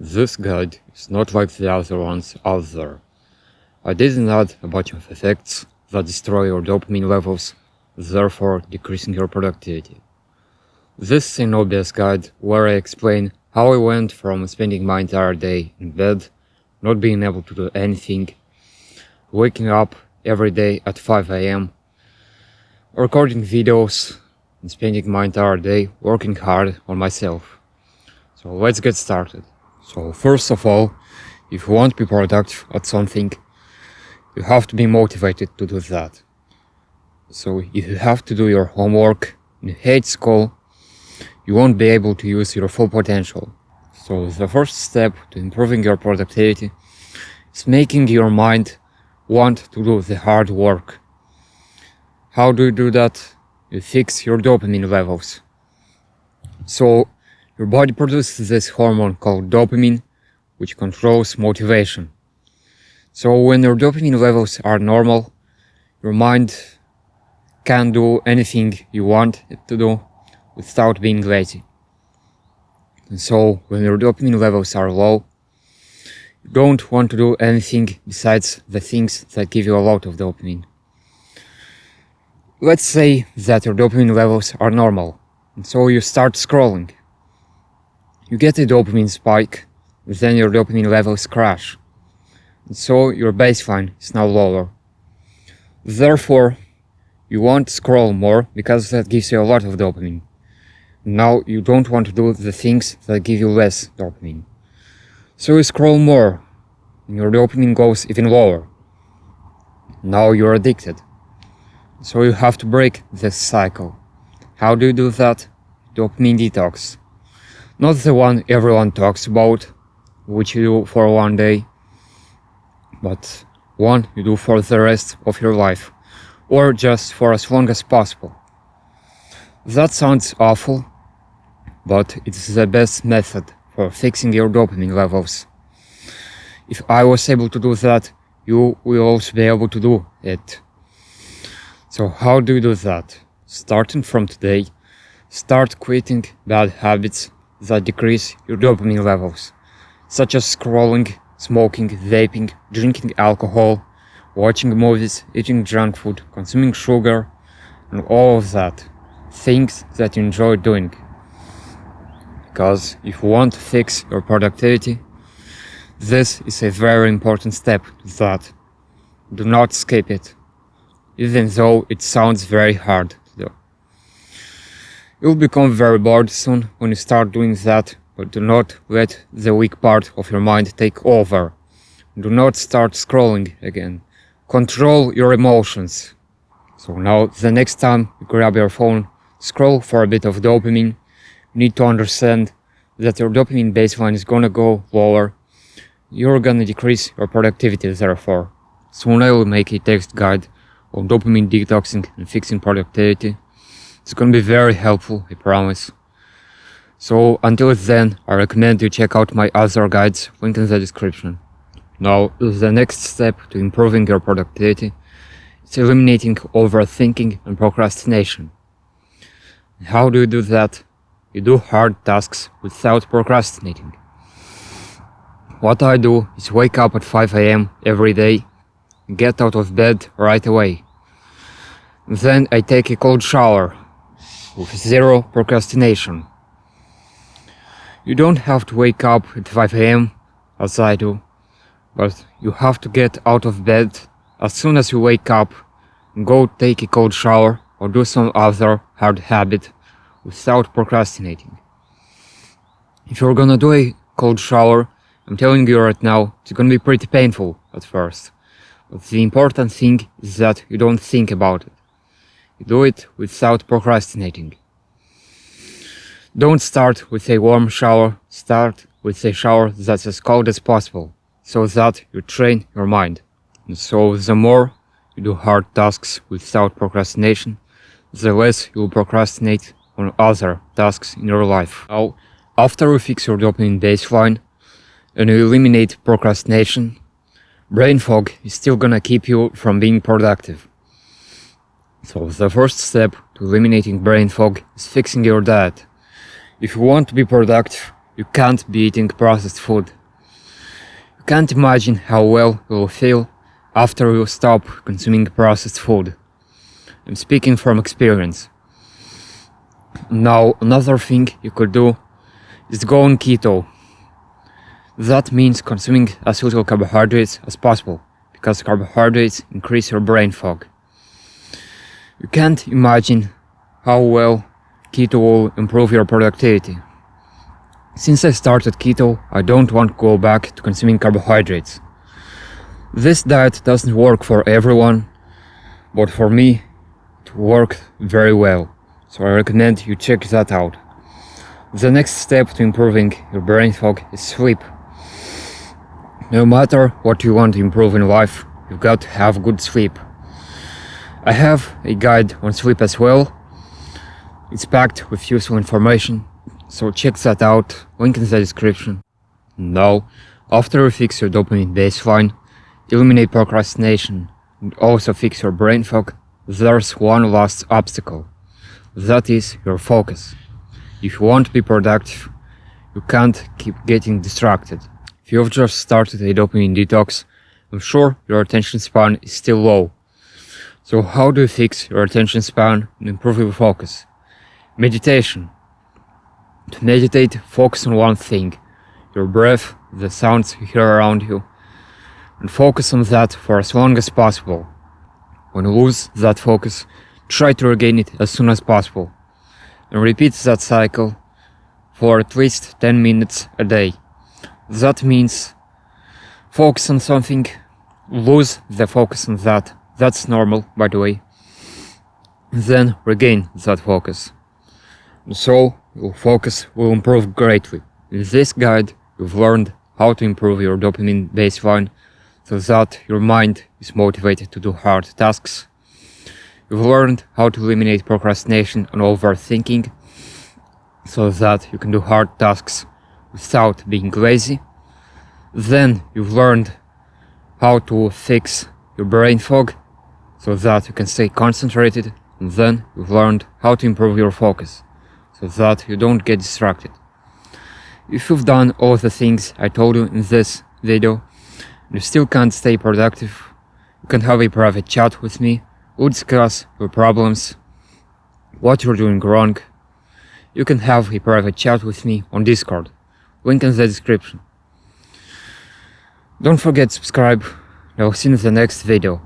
This guide is not like the other ones out there. I didn't add a bunch of effects that destroy your dopamine levels, therefore decreasing your productivity. This is an obvious guide where I explain how I went from spending my entire day in bed, not being able to do anything, waking up every day at 5 a.m., recording videos, and spending my entire day working hard on myself. So let's get started. So first of all, if you want to be productive at something, you have to be motivated to do that. So if you have to do your homework and you hate school, you won't be able to use your full potential. So the first step to improving your productivity is making your mind want to do the hard work. How do you do that? You fix your dopamine levels. So your body produces this hormone called dopamine, which controls motivation. So when your dopamine levels are normal, your mind can do anything you want it to do without being lazy. And so when your dopamine levels are low, you don't want to do anything besides the things that give you a lot of dopamine. Let's say that your dopamine levels are normal, and so you start scrolling. You get a dopamine spike, then your dopamine levels crash, and so your baseline is now lower. Therefore, you won't scroll more because that gives you a lot of dopamine. Now you don't want to do the things that give you less dopamine. So you scroll more, and your dopamine goes even lower. Now you're addicted. So you have to break this cycle. How do you do that? Dopamine detox. Not the one everyone talks about, which you do for one day, but one you do for the rest of your life, or just for as long as possible. That sounds awful, but it's the best method for fixing your dopamine levels. If I was able to do that, you will also be able to do it. So how do you do that? Starting from today, start quitting bad habits that decrease your dopamine levels, such as scrolling, smoking, vaping, drinking alcohol, watching movies, eating junk food, consuming sugar, and all of that. Things that you enjoy doing. Because if you want to fix your productivity, this is a very important step to that. Do not skip it, even though it sounds very hard to do. You'll become very bored soon when you start doing that, but do not let the weak part of your mind take over. Do not start scrolling again. Control your emotions. So now, the next time you grab your phone, scroll for a bit of dopamine, you need to understand that your dopamine baseline is gonna go lower. You're gonna decrease your productivity therefore. Soon I will make a text guide on dopamine detoxing and fixing productivity. It's gonna be very helpful, I promise. So until then, I recommend you check out my other guides, link in the description. Now, the next step to improving your productivity is eliminating overthinking and procrastination. How do you do that? You do hard tasks without procrastinating. What I do is wake up at 5 a.m. every day, get out of bed right away. Then I take a cold shower with zero procrastination. You don't have to wake up at 5 a.m. as I do, but you have to get out of bed as soon as you wake up and go take a cold shower or do some other hard habit without procrastinating. If you're gonna do a cold shower, I'm telling you right now, it's gonna be pretty painful at first. But the important thing is that you don't think about it. You do it without procrastinating. Don't start with a warm shower, start with a shower that's as cold as possible, so that you train your mind. And so the more you do hard tasks without procrastination, the less you will procrastinate on other tasks in your life. Now, after you fix your dopamine baseline and you eliminate procrastination, brain fog is still gonna keep you from being productive. So the first step to eliminating brain fog is fixing your diet. If you want to be productive, you can't be eating processed food. You can't imagine how well you will feel after you stop consuming processed food. I'm speaking from experience. Now, another thing you could do is go on keto. That means consuming as little carbohydrates as possible, because carbohydrates increase your brain fog. You can't imagine how well keto will improve your productivity. Since I started keto, I don't want to go back to consuming carbohydrates. This diet doesn't work for everyone, but for me, it worked very well. So I recommend you check that out. The next step to improving your brain fog is sleep. No matter what you want to improve in life, you've got to have good sleep. I have a guide on sleep as well. It's packed with useful information, so check that out, link in the description. Now, after you fix your dopamine baseline, eliminate procrastination, and also fix your brain fog, there's one last obstacle. That is your focus. If you want to be productive, you can't keep getting distracted. If you've just started a dopamine detox, I'm sure your attention span is still low. So how do you fix your attention span and improve your focus? Meditation. To meditate, focus on one thing, your breath, the sounds you hear around you, and focus on that for as long as possible. When you lose that focus, try to regain it as soon as possible, and repeat that cycle for at least 10 minutes a day. That means focus on something, lose the focus on that. That's normal, by the way. Then regain that focus. So your focus will improve greatly. In this guide, you've learned how to improve your dopamine baseline so that your mind is motivated to do hard tasks. You've learned how to eliminate procrastination and overthinking so that you can do hard tasks without being lazy. Then you've learned how to fix your brain fog so that you can stay concentrated. And then you've learned how to improve your focus so that you don't get distracted. If you've done all the things I told you in this video and you still can't stay productive, you can have a private chat with me. We'll discuss your problems, what you're doing wrong. You can have a private chat with me on Discord. Link in the description. Don't forget to subscribe. I'll see you in the next video.